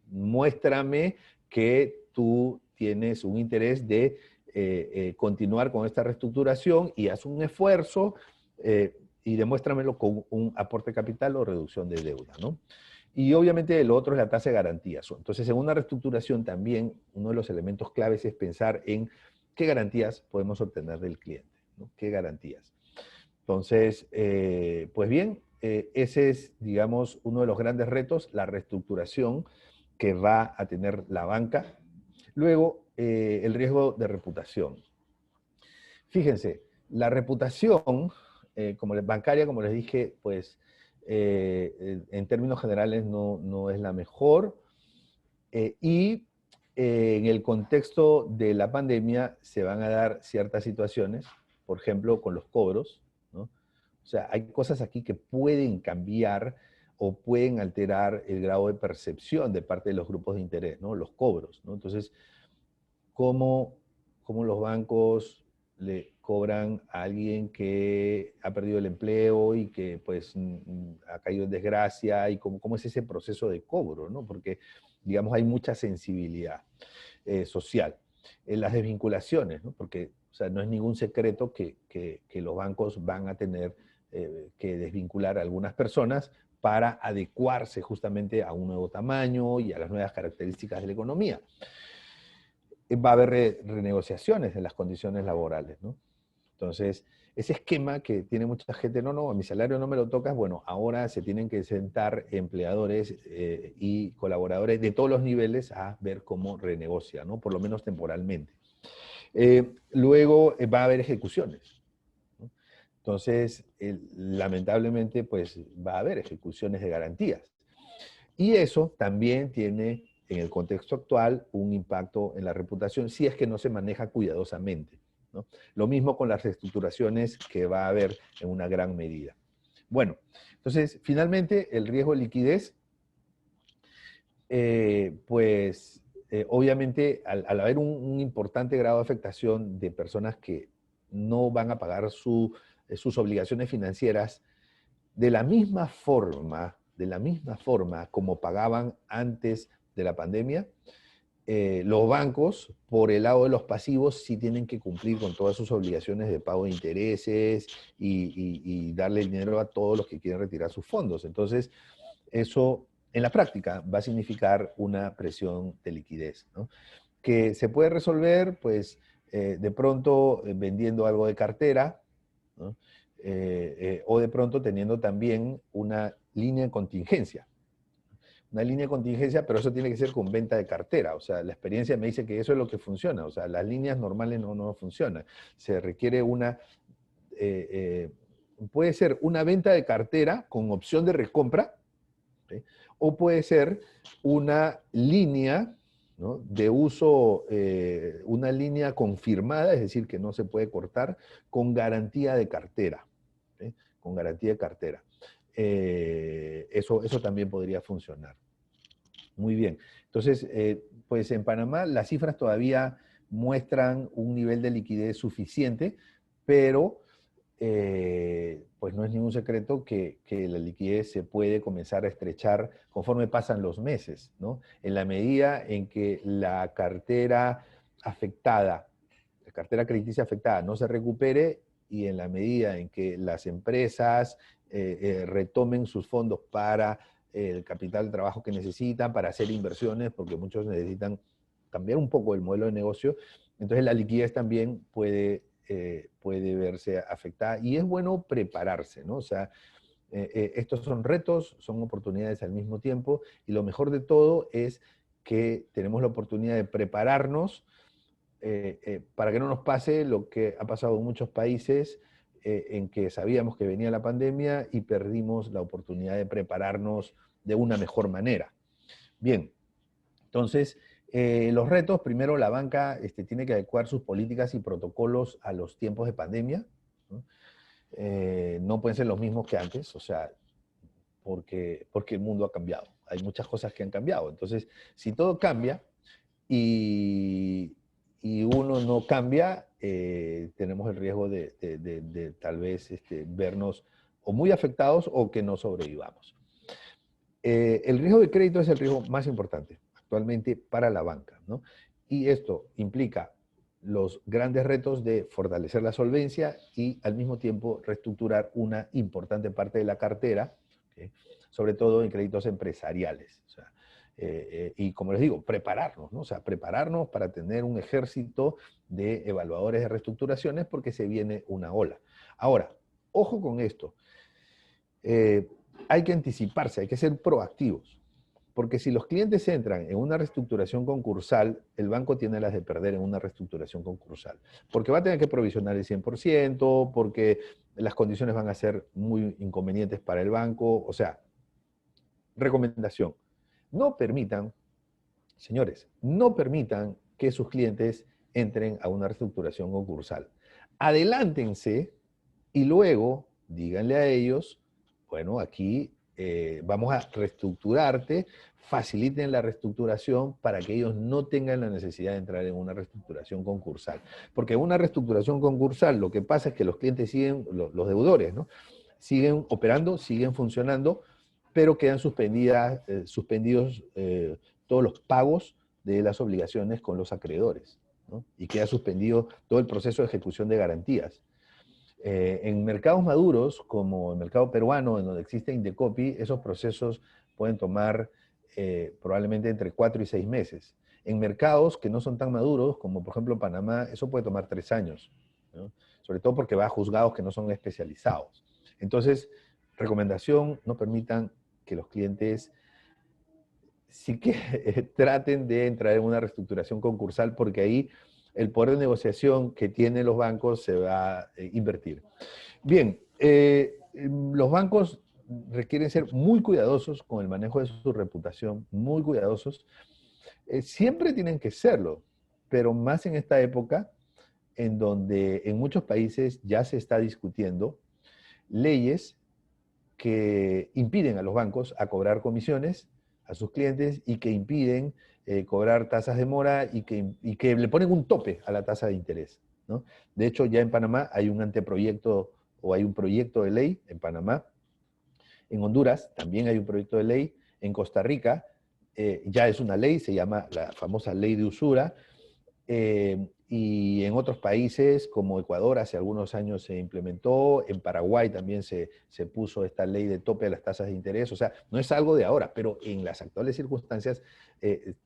muéstrame que tú tienes un interés de continuar con esta reestructuración y haz un esfuerzo y demuéstramelo con un aporte de capital o reducción de deuda, ¿no? Y obviamente lo otro es la tasa de garantías. Entonces, en una reestructuración también uno de los elementos claves es pensar en qué garantías podemos obtener del cliente, ¿no? ¿Qué garantías? Entonces, pues bien, ese es, digamos, uno de los grandes retos, la reestructuración que va a tener la banca. Luego, el riesgo de reputación. Fíjense, la reputación bancaria, como les dije, pues en términos generales no es la mejor. Y en el contexto de la pandemia se van a dar ciertas situaciones, por ejemplo, con los cobros, ¿no? O sea, hay cosas aquí que pueden cambiar o pueden alterar el grado de percepción de parte de los grupos de interés, ¿no? Los cobros, ¿no? Entonces, ¿cómo, cómo los bancos le cobran a alguien que ha perdido el empleo y que pues ha caído en desgracia? Y cómo es ese proceso de cobro, ¿no? Porque, digamos, hay mucha sensibilidad social. Las desvinculaciones, ¿no? Porque, o sea, no es ningún secreto que los bancos van a tener que desvincular a algunas personas para adecuarse justamente a un nuevo tamaño y a las nuevas características de la economía. Va a haber renegociaciones de las condiciones laborales, ¿no? Entonces, ese esquema que tiene mucha gente, no, a mi salario no me lo tocas, bueno, ahora se tienen que sentar empleadores y colaboradores de todos los niveles a ver cómo renegocia, ¿no? Por lo menos temporalmente. Luego va a haber ejecuciones, ¿no? Entonces, lamentablemente, pues va a haber ejecuciones de garantías. Y eso también tiene, en el contexto actual, un impacto en la reputación si es que no se maneja cuidadosamente, ¿no? Lo mismo con las reestructuraciones que va a haber en una gran medida. Bueno, entonces, finalmente, el riesgo de liquidez, obviamente, al haber un importante grado de afectación de personas que no van a pagar sus obligaciones financieras, de la misma forma como pagaban antes de la pandemia, los bancos, por el lado de los pasivos, sí tienen que cumplir con todas sus obligaciones de pago de intereses y darle el dinero a todos los que quieren retirar sus fondos. Entonces, eso en la práctica va a significar una presión de liquidez, ¿no? Que se puede resolver, pues, de pronto vendiendo algo de cartera, ¿no? O de pronto teniendo también una línea de contingencia. Una línea de contingencia, pero eso tiene que ser con venta de cartera. O sea, la experiencia me dice que eso es lo que funciona. O sea, las líneas normales no funcionan. Se requiere puede ser una venta de cartera con opción de recompra, ¿sí? O puede ser una línea, ¿no?, de uso, una línea confirmada, es decir, que no se puede cortar, con garantía de cartera, ¿sí? Con garantía de cartera. Eso también podría funcionar. Muy bien. Entonces, pues en Panamá las cifras todavía muestran un nivel de liquidez suficiente, pero pues no es ningún secreto que la liquidez se puede comenzar a estrechar conforme pasan los meses, ¿no? En la medida en que la cartera afectada, la cartera crediticia afectada no se recupere y en la medida en que las empresas retomen sus fondos para el capital de trabajo que necesitan, para hacer inversiones, porque muchos necesitan cambiar un poco el modelo de negocio, Entonces la liquidez también puede verse afectada y es bueno prepararse, ¿no? O sea, estos son retos, son oportunidades al mismo tiempo y lo mejor de todo es que tenemos la oportunidad de prepararnos para que no nos pase lo que ha pasado en muchos países en que sabíamos que venía la pandemia y perdimos la oportunidad de prepararnos de una mejor manera. Bien, entonces, los retos, primero la banca tiene que adecuar sus políticas y protocolos a los tiempos de pandemia, ¿no? No pueden ser los mismos que antes, o sea, porque el mundo ha cambiado. Hay muchas cosas que han cambiado. Entonces, si todo cambia y, y uno no cambia, tenemos el riesgo de tal vez vernos o muy afectados o que no sobrevivamos. El riesgo de crédito es el riesgo más importante actualmente para la banca, ¿no? Y esto implica los grandes retos de fortalecer la solvencia y al mismo tiempo reestructurar una importante parte de la cartera, ¿okay? Sobre todo en créditos empresariales. O sea, y como les digo, prepararnos, ¿no? O sea, prepararnos para tener un ejército de evaluadores de reestructuraciones porque se viene una ola. Ahora, ojo con esto. Hay que anticiparse, hay que ser proactivos. Porque si los clientes entran en una reestructuración concursal, el banco tiene las de perder en una reestructuración concursal. Porque va a tener que provisionar el 100%, porque las condiciones van a ser muy inconvenientes para el banco. O sea, recomendación, no permitan, señores, no permitan que sus clientes entren a una reestructuración concursal. Adelántense y luego díganle a ellos, bueno, aquí vamos a reestructurarte, faciliten la reestructuración para que ellos no tengan la necesidad de entrar en una reestructuración concursal. Porque en una reestructuración concursal lo que pasa es que los clientes siguen, los deudores, ¿no? Siguen operando, siguen funcionando, pero quedan suspendidos todos los pagos de las obligaciones con los acreedores, ¿no? Y queda suspendido todo el proceso de ejecución de garantías. En mercados maduros, como el mercado peruano, en donde existe Indecopi, esos procesos pueden tomar probablemente entre 4 y 6 meses. En mercados que no son tan maduros, como por ejemplo Panamá, eso puede tomar 3 años, ¿no? Sobre todo porque va a juzgados que no son especializados. Entonces, recomendación, no permitan que los clientes sí que traten de entrar en una reestructuración concursal porque ahí el poder de negociación que tienen los bancos se va a invertir. Bien, los bancos requieren ser muy cuidadosos con el manejo de su reputación, muy cuidadosos. Siempre tienen que serlo, pero más en esta época en donde en muchos países ya se está discutiendo leyes que impiden a los bancos a cobrar comisiones a sus clientes y que impiden cobrar tasas de mora y que le ponen un tope a la tasa de interés, ¿no? De hecho, ya en Panamá hay un anteproyecto o hay un proyecto de ley en Panamá. En Honduras también hay un proyecto de ley. En Costa Rica ya es una ley, se llama la famosa ley de usura. Y en otros países, como Ecuador, hace algunos años se implementó, en Paraguay también se puso esta ley de tope a las tasas de interés, o sea, no es algo de ahora, pero en las actuales circunstancias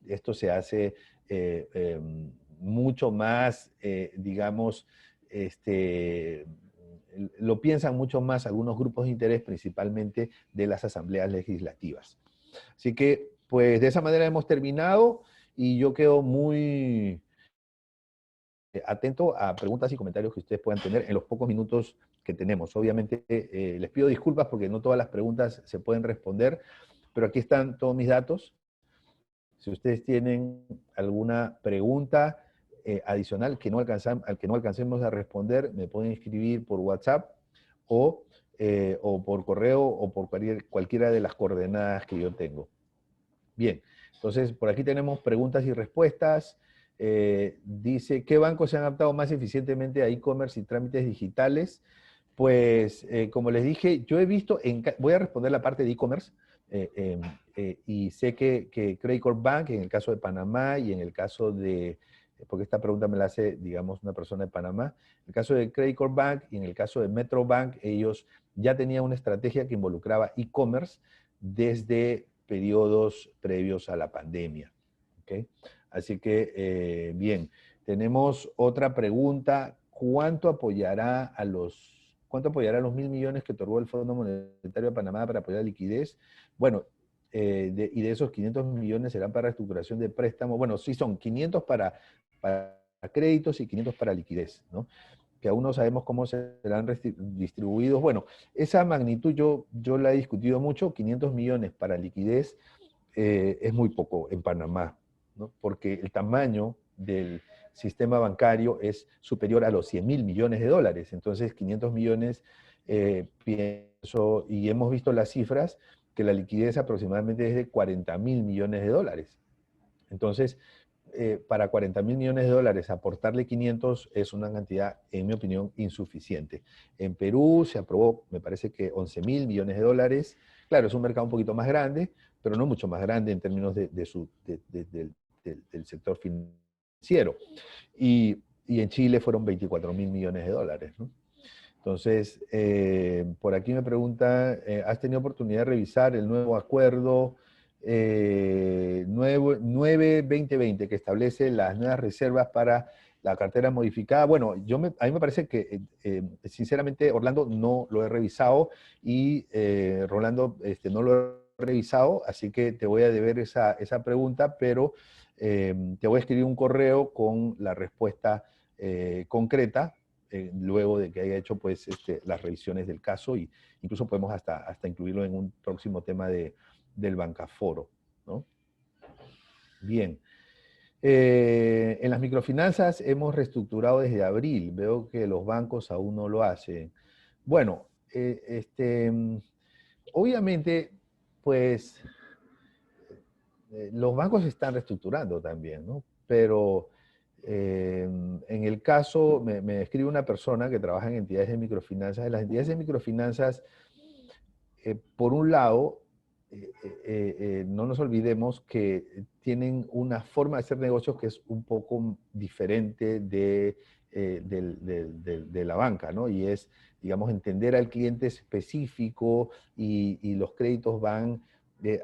esto se hace mucho más, digamos, lo piensan mucho más algunos grupos de interés, principalmente de las asambleas legislativas. Así que, pues, de esa manera hemos terminado y yo quedo muy atento a preguntas y comentarios que ustedes puedan tener en los pocos minutos que tenemos. Obviamente les pido disculpas porque no todas las preguntas se pueden responder, pero aquí están todos mis datos. Si ustedes tienen alguna pregunta adicional que no al que no alcancemos a responder, me pueden escribir por WhatsApp o por correo o por cualquiera de las coordenadas que yo tengo. Bien, entonces por aquí tenemos preguntas y respuestas. Dice, ¿qué bancos se han adaptado más eficientemente a e-commerce y trámites digitales? Pues, como les dije, yo he visto, voy a responder la parte de e-commerce, y sé que Credit Corp Bank, en el caso de Panamá y en el caso de, porque esta pregunta me la hace, digamos, una persona de Panamá, en el caso de Credit Corp Bank y en el caso de Metro Bank, ellos ya tenían una estrategia que involucraba e-commerce desde periodos previos a la pandemia. ¿Okay? Así que, bien, Tenemos otra pregunta. ¿Cuánto apoyará los 1.000 millones que otorgó el Fondo Monetario de Panamá para apoyar la liquidez? Bueno, y de esos 500 millones serán para reestructuración de préstamos. Bueno, sí son 500 para créditos y 500 para liquidez, ¿no? Que aún no sabemos cómo serán distribuidos. Bueno, esa magnitud yo la he discutido mucho. 500 millones para liquidez es muy poco en Panamá, ¿no? Porque el tamaño del sistema bancario es superior a los 100.000 millones de dólares. Entonces, 500 millones, pienso, y hemos visto las cifras, que la liquidez aproximadamente es de 40.000 millones de dólares. Entonces, para 40.000 millones de dólares aportarle 500 es una cantidad, en mi opinión, insuficiente. En Perú se aprobó, me parece que 11.000 millones de dólares. Claro, es un mercado un poquito más grande, pero no mucho más grande en términos del sector financiero. Y en Chile fueron 24.000 millones de dólares, ¿no? Entonces, por aquí me pregunta, ¿has tenido oportunidad de revisar el nuevo acuerdo 9-2020 que establece las nuevas reservas para la cartera modificada? Bueno, a mí me parece que, sinceramente, Orlando, no lo he revisado y Rolando no lo he revisado, así que te voy a deber esa pregunta, pero te voy a escribir un correo con la respuesta concreta luego de que haya hecho pues, las revisiones del caso, y incluso podemos hasta incluirlo en un próximo tema del Bancaforo, ¿no? Bien. En las microfinanzas hemos reestructurado desde abril. Veo que los bancos aún no lo hacen. Bueno, obviamente, pues, los bancos se están reestructurando también, ¿no? Pero en el caso, me escribe una persona que trabaja en entidades de microfinanzas. En las entidades de microfinanzas, por un lado, no nos olvidemos que tienen una forma de hacer negocios que es un poco diferente de la banca, ¿no? Y es, digamos, entender al cliente específico, y los créditos van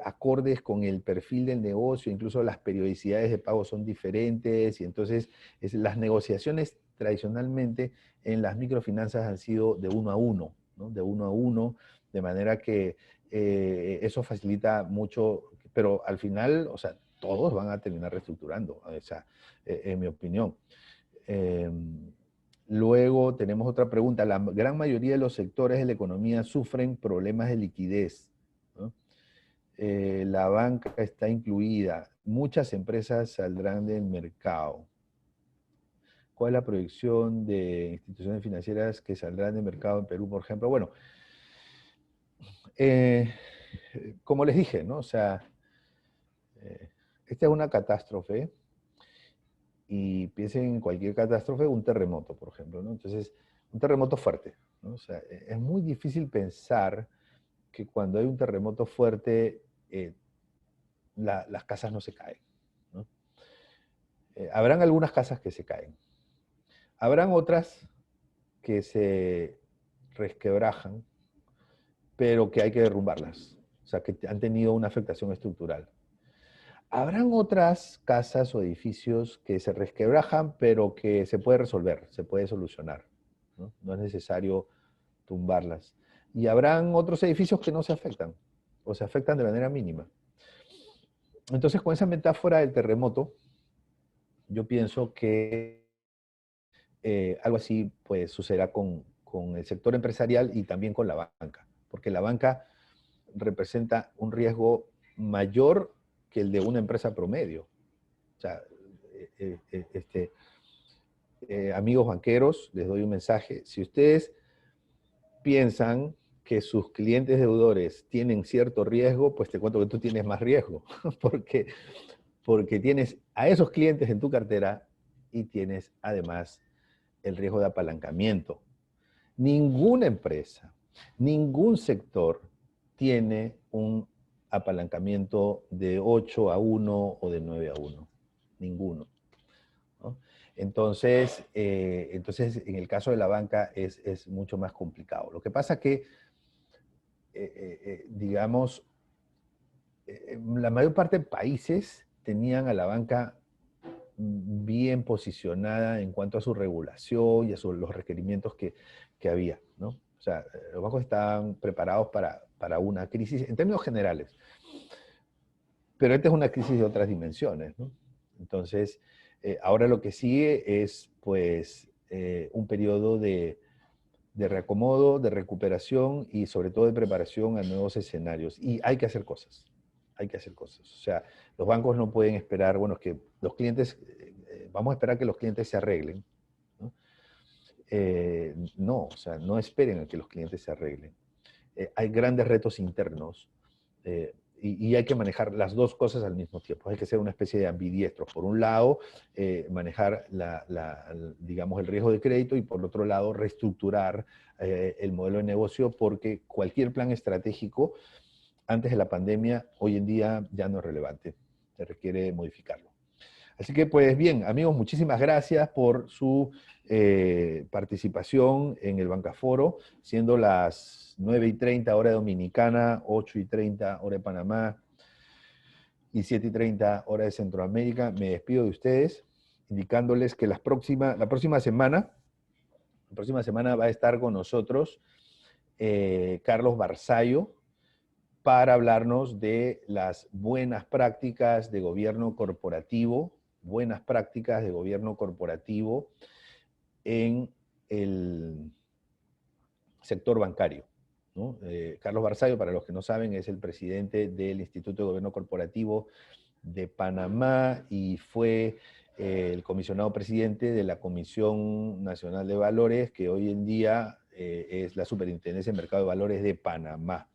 acordes con el perfil del negocio, incluso las periodicidades de pago son diferentes, y entonces las negociaciones tradicionalmente en las microfinanzas han sido de uno a uno, ¿no? De uno a uno, de manera que eso facilita mucho, pero al final, o sea, todos van a terminar reestructurando, o sea, en mi opinión. Eh, Luego tenemos otra pregunta. La gran mayoría de los sectores de la economía sufren problemas de liquidez, ¿no? La banca está incluida. Muchas empresas saldrán del mercado. ¿Cuál es la proyección de instituciones financieras que saldrán del mercado en Perú, por ejemplo? Bueno, eh, como les dije, ¿no? O sea, esta es una catástrofe, y piensen en cualquier catástrofe, un terremoto, por ejemplo, ¿no? Entonces, un terremoto fuerte, ¿no? O sea, es muy difícil pensar que cuando hay un terremoto fuerte, las casas no se caen, ¿no? Habrán algunas casas que se caen. Habrán otras que se resquebrajan, pero que hay que derrumbarlas. O sea, que han tenido una afectación estructural. Habrán otras casas o edificios que se resquebrajan, pero que se puede resolver, se puede solucionar, ¿no? No es necesario tumbarlas. Y habrán otros edificios que no se afectan, o se afectan de manera mínima. Entonces, con esa metáfora del terremoto, yo pienso que algo así pues, sucederá con el sector empresarial y también con la banca, porque la banca representa un riesgo mayor que el de una empresa promedio. O sea, amigos banqueros, les doy un mensaje. Si ustedes piensan que sus clientes deudores tienen cierto riesgo, pues te cuento que tú tienes más riesgo, porque, porque tienes a esos clientes en tu cartera y tienes además el riesgo de apalancamiento. Ninguna empresa, ningún sector tiene un apalancamiento de 8-1 o de 9-1. Ninguno, ¿no? Entonces, en el caso de la banca es mucho más complicado. Lo que pasa que, digamos, la mayor parte de países tenían a la banca bien posicionada en cuanto a su regulación y a los requerimientos que había, ¿no? O sea, los bancos estaban preparados para una crisis en términos generales, pero esta es una crisis de otras dimensiones, ¿no? Entonces, ahora lo que sigue es, pues, un periodo de reacomodo, de recuperación y sobre todo de preparación a nuevos escenarios. Y hay que hacer cosas, hay que hacer cosas. O sea, los bancos no pueden esperar, bueno, que los clientes, vamos a esperar que los clientes se arreglen, ¿no? No, o sea, no esperen a que los clientes se arreglen. Hay grandes retos internos y hay que manejar las dos cosas al mismo tiempo. Hay que ser una especie de ambidiestros. Por un lado, manejar digamos, el riesgo de crédito y por otro lado, reestructurar el modelo de negocio porque cualquier plan estratégico antes de la pandemia, hoy en día ya no es relevante. Se requiere modificarlo. Así que, pues bien, amigos, muchísimas gracias por su participación en el Bancaforo, siendo las 9:30 hora dominicana, 8:30 hora de Panamá y 7:30 hora de Centroamérica. Me despido de ustedes, indicándoles que la próxima semana va a estar con nosotros Carlos Barzallo para hablarnos de las buenas prácticas de gobierno corporativo, en el sector bancario, ¿no? Carlos Barzallo, para los que no saben, es el presidente del Instituto de Gobierno Corporativo de Panamá y fue el comisionado presidente de la Comisión Nacional de Valores, que hoy en día es la Superintendencia de Mercado de Valores de Panamá.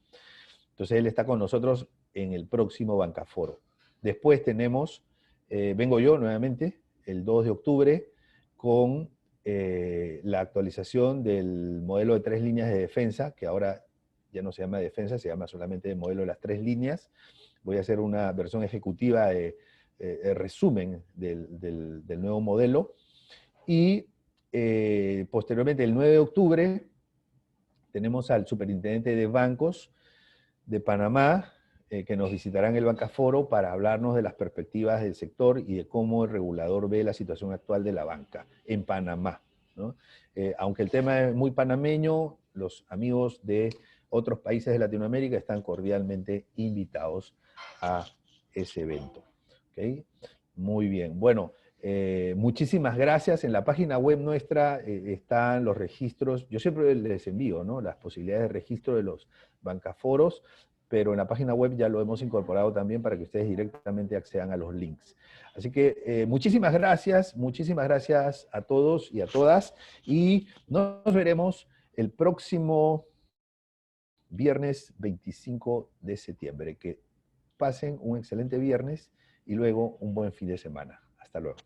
Entonces él está con nosotros en el próximo Bancaforo. Después vengo yo nuevamente, el 2 de octubre, con la actualización del modelo de 3 líneas de defensa, que ahora ya no se llama defensa, se llama solamente el modelo de las 3 líneas. Voy a hacer una versión ejecutiva de resumen del nuevo modelo. Y posteriormente, el 9 de octubre, tenemos al superintendente de bancos de Panamá, que nos visitarán el Bancaforo para hablarnos de las perspectivas del sector y de cómo el regulador ve la situación actual de la banca en Panamá, ¿no? Aunque el tema es muy panameño, los amigos de otros países de Latinoamérica están cordialmente invitados a ese evento. ¿Okay? Muy bien. Bueno, muchísimas gracias. En la página web nuestra están los registros. Yo siempre les envío, ¿no?, las posibilidades de registro de los bancaforos, pero en la página web ya lo hemos incorporado también para que ustedes directamente accedan a los links. Así que muchísimas gracias a todos y a todas, y nos veremos el próximo viernes 25 de septiembre. Que pasen un excelente viernes y luego un buen fin de semana. Hasta luego.